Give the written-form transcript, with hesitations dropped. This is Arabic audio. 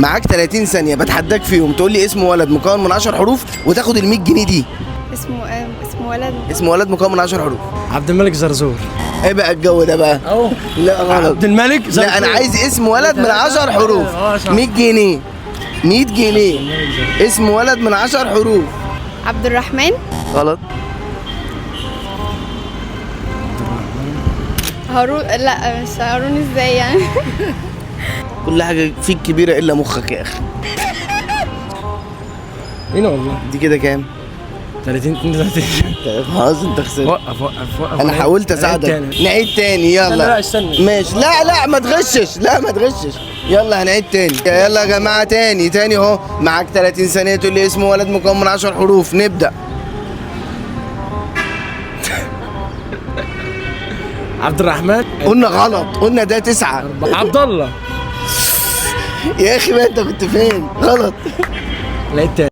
معاك 30 ثانية بتحداك فيهم تقول لي اسم ولد مكون من 10 حروف وتاخد ال 100 جنيه دي. اسم ولد. اسم ولد مكون من 10 حروف. عبد الملك زرزور. ايه بقى الجو ده بقى؟ اهو. لا غلط. عبد الملك زرزور. لا انا عايز اسم ولد من 10 حروف. 100 جنيه. 100 جنيه. اسم ولد من 10 حروف. عبد الرحمن. غلط. هارون. لا مش هارون، ازاي يعني؟ كل حاجة فيك كبيرة إلا مخك يا أخي. مين والله؟ دي كده كام؟ 30 32. خلاص أنت خسرت. وقف. أنا حاولت أساعدك. نعيد تاني يلا. لا استنى. ماشي. لا ما تغشش. لا ما تغشش. يلا هنعيد تاني. يلا يا جماعة تاني أهو. معاك 30 ثانية تقول لي اسم ولد مكون من 10 حروف. نبدأ. عبد الرحمن. قلنا غلط. قلنا ده 9. عبد الله. يا أخي بقى أنت كنت فين؟ غلط. لقيت تاني.